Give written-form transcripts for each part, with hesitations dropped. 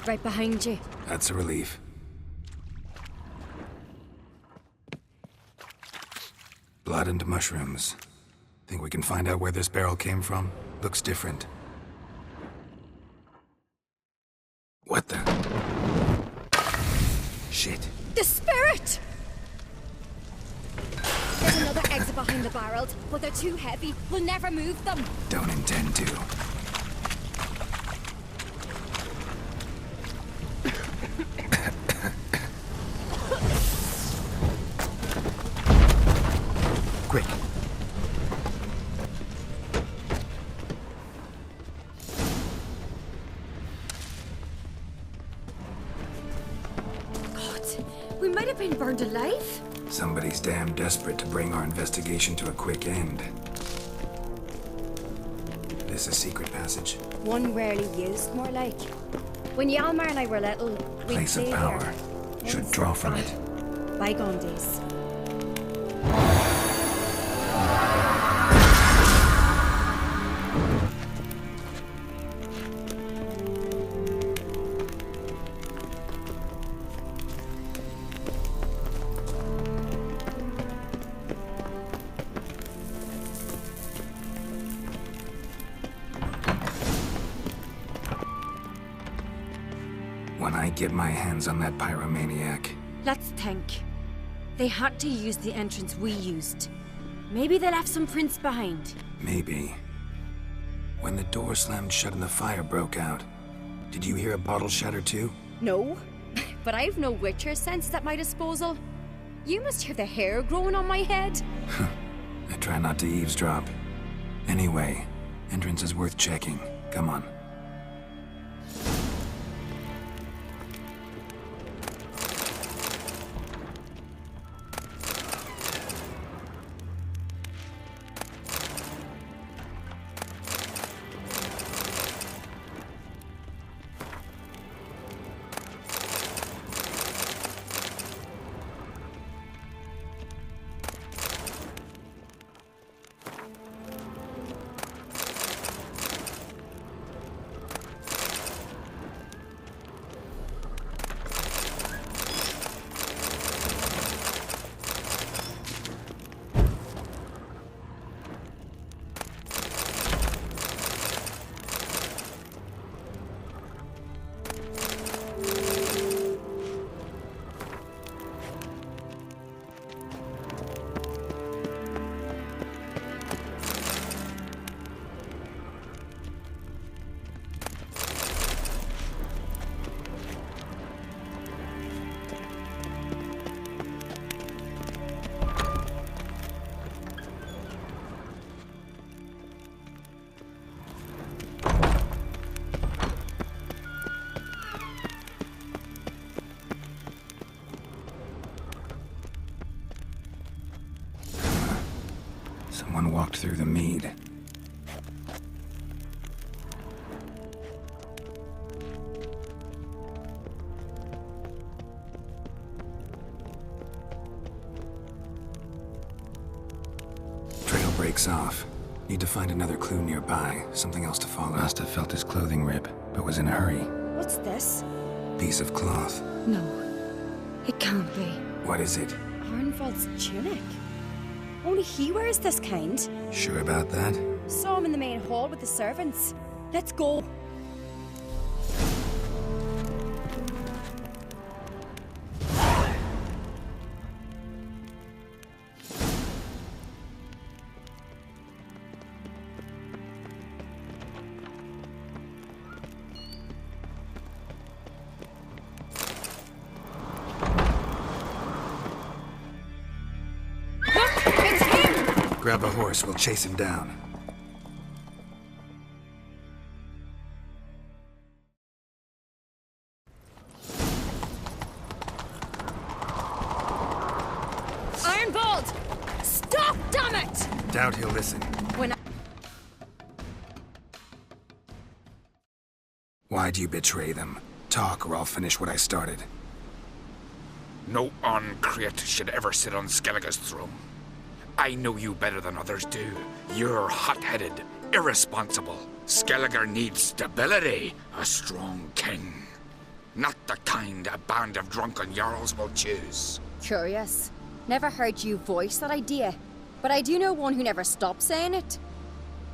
Right behind you. That's a relief. Blood and mushrooms. Think we can find out where this barrel came from? Looks different. What the? Shit. The spirit! There's another exit behind the barrels, but they're too heavy. We'll never move them. Don't intend to. Quick. God, we might have been burned alive. Somebody's damn desperate to bring our investigation to a quick end. This a secret passage? One rarely used, more like. When Yalmar and I were little, we'd Place of play power. there. Should draw from it. Bygone days. When I get my hands on that pyromaniac. Let's think. They had to use the entrance we used. Maybe they left some prints behind. Maybe. When the door slammed shut and the fire broke out, did you hear a bottle shatter too? No, but I've no Witcher senses at my disposal. You must hear the hair growing on my head. I try not to eavesdrop. Anyway, entrance is worth checking. Come on. Someone walked through the mead. Trail breaks off. Need to find another clue nearby, something else to follow. Must have felt his clothing rip, but was in a hurry. What's this? Piece of cloth. No, it can't be. What is it? Arnvald's tunic. Only he wears this kind. Sure about that? Saw him in the main hall with the servants. Let's go. Grab a horse, we'll chase him down. Ironbolt! Stop, damn it! Doubt he'll listen. Why'd you betray them? Talk or I'll finish what I started. No Uncreate should ever sit on Skellige's throne. I know you better than others do. You're hot-headed, irresponsible. Skellige needs stability, a strong king. Not the kind a band of drunken Jarls will choose. Curious. Never heard you voice that idea. But I do know one who never stops saying it.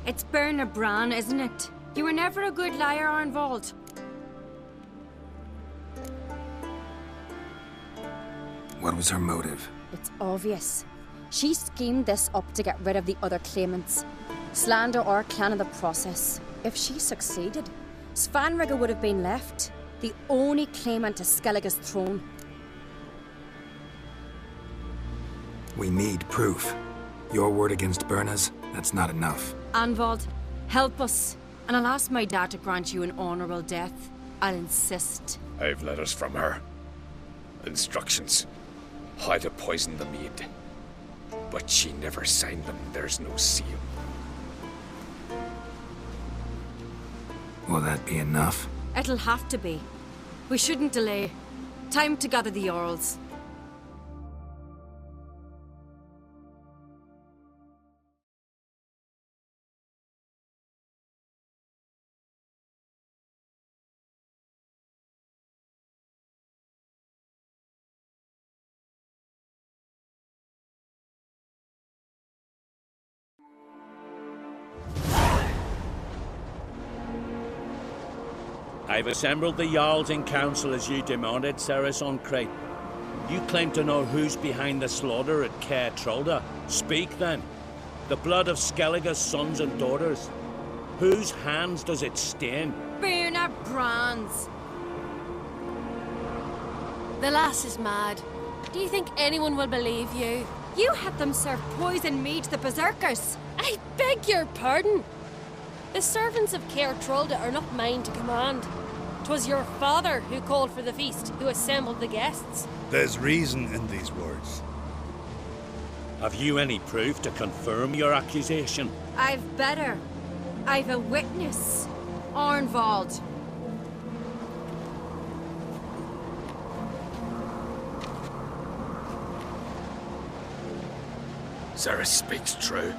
It's Berna Bran, isn't it? You were never a good liar, Arnvald. What was her motive? It's obvious. She schemed this up to get rid of the other claimants. Slander our clan in the process. If she succeeded, Svanrigga would have been left, the only claimant to Skellige's throne. We need proof. Your word against Berna's, that's not enough. Arnvald, help us. And I'll ask my dad to grant you an honourable death. I'll insist. I've letters from her. Instructions. How to poison the mead. But she never signed them. There's no seal. Will that be enough? It'll have to be. We shouldn't delay. Time to gather the Jarls. I've assembled the Jarls in council as you demanded, Ceres on Crate. You claim to know who's behind the slaughter at Caer Trolda. Speak then. The blood of Skellige's sons and daughters. Whose hands does it stain? Berna Bran's. The lass is mad. Do you think anyone will believe you? You had them serve poison mead to the berserkers. I beg your pardon. The servants of Caer Trolda are not mine to command. 'Twas your father who called for the feast, who assembled the guests. There's reason in these words. Have you any proof to confirm your accusation? I've better. I've a witness. Arnvald. Ceres speaks true.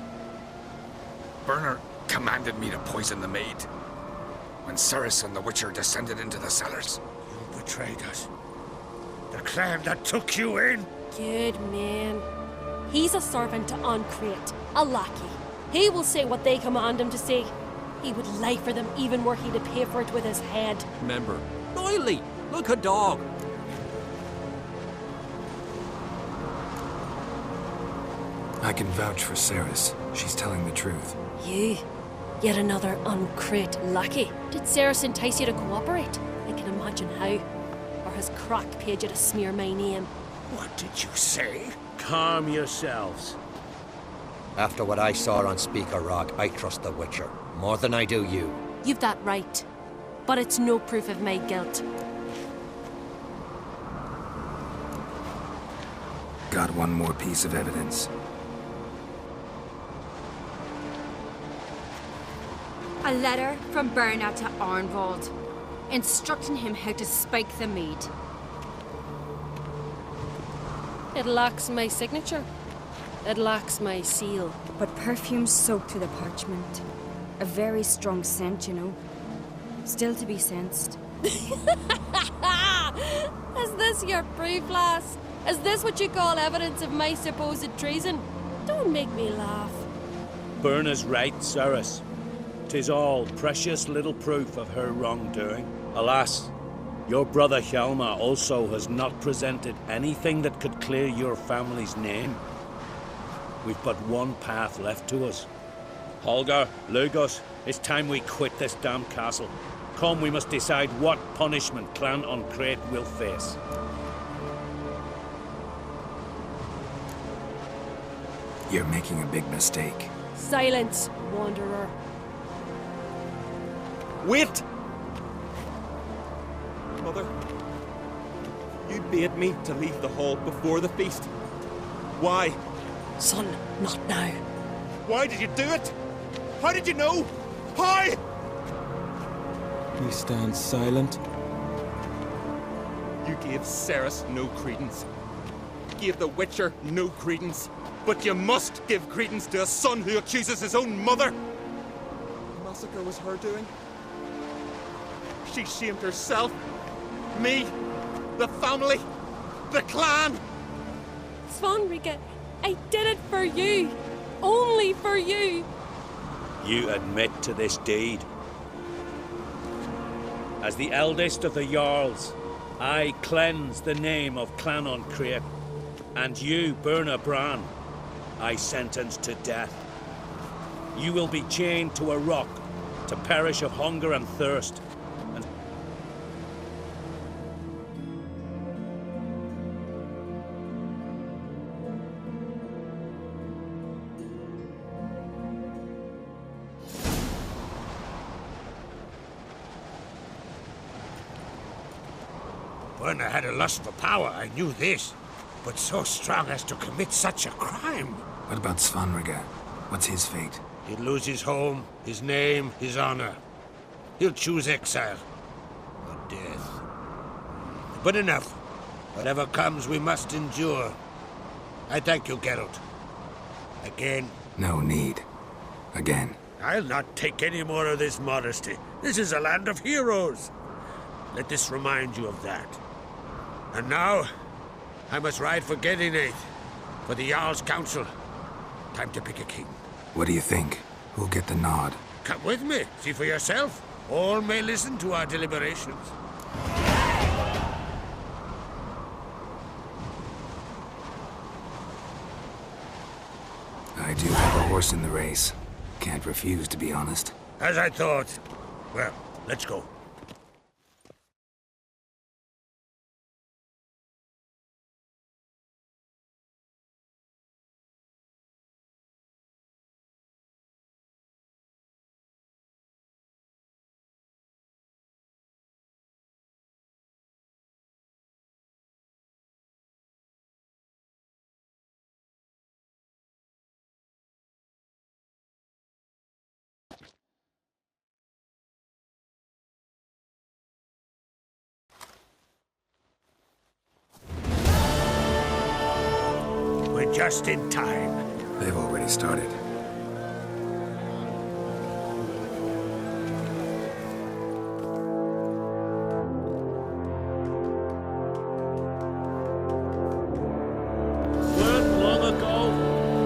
Berna commanded me to poison the maid. When Ceres and the Witcher descended into the cellars. You betrayed us. The clan that took you in. Good man. He's a servant to Ancrate, a lackey. He will say what they command him to say. He would lie for them even were he to pay for it with his head. Member. Noily, look a dog. I can vouch for Ceres. She's telling the truth. You? Yet another Ancrate lackey. Did Ceres entice you to cooperate? I can imagine how. Or has Crack paid you to smear my name? What did you say? Calm yourselves. After what I saw on Speaker Rock, I trust the Witcher. More than I do you. You've that right. But it's no proof of my guilt. Got one more piece of evidence. A letter from Berna to Arnvald, instructing him how to spike the mead. It lacks my signature. It lacks my seal. But perfume soaked through the parchment. A very strong scent, you know. Still to be sensed. Is this your proof, lass? Is this what you call evidence of my supposed treason? Don't make me laugh. Berna's right, Ceres. 'Tis all precious little proof of her wrongdoing. Alas, your brother Hjalmar also has not presented anything that could clear your family's name. We've but one path left to us. Holger, Lugos, it's time we quit this damn castle. Come, we must decide what punishment Clan Ancrate will face. You're making a big mistake. Silence, wanderer. Wait! Mother, you bade me to leave the hall before the feast. Why? Son, not now. Why did you do it? How did you know? How? He stands silent. You gave Ceres no credence. Gave the Witcher no credence. But you must give credence to a son who accuses his own mother. The massacre was her doing. She shamed herself. Me, the family, the clan. Svanrige, I did it for you. Only for you. You admit to this deed. As the eldest of the Jarls, I cleanse the name of Clan on Crete, and you, Berna Bran, I sentence to death. You will be chained to a rock to perish of hunger and thirst. And Berna had a lust for power, I knew this. But so strong as to commit such a crime. What about Svanrige? What's his fate? He'll lose his home, his name, his honor. He'll choose exile. Or death. But enough. Whatever comes, we must endure. I thank you, Geralt. Again. No need. Again. I'll not take any more of this modesty. This is a land of heroes. Let this remind you of that. And now, I must ride for Gedinath, for the Jarl's Council. Time to pick a king. What do you think? Who'll get the nod? Come with me, see for yourself. All may listen to our deliberations. I do have a horse in the race. Can't refuse, to be honest. As I thought. Well, let's go. We're just in time. They've already started. weren't long ago,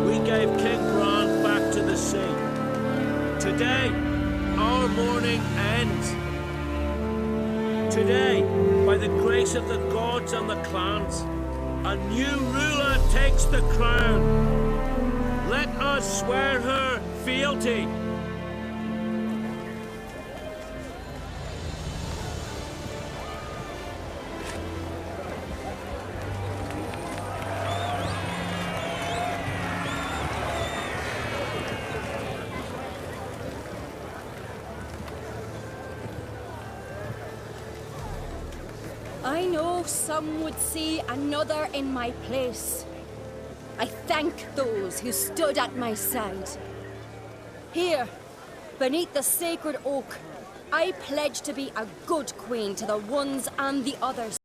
we gave King Bran back to the sea. Today, our mourning ends. Today, by the grace of the gods and the clans, a new ruler takes the crown. Let us swear her fealty. I know some would see another in my place. I thank those who stood at my side. Here, beneath the sacred oak, I pledge to be a good queen to the ones and the others.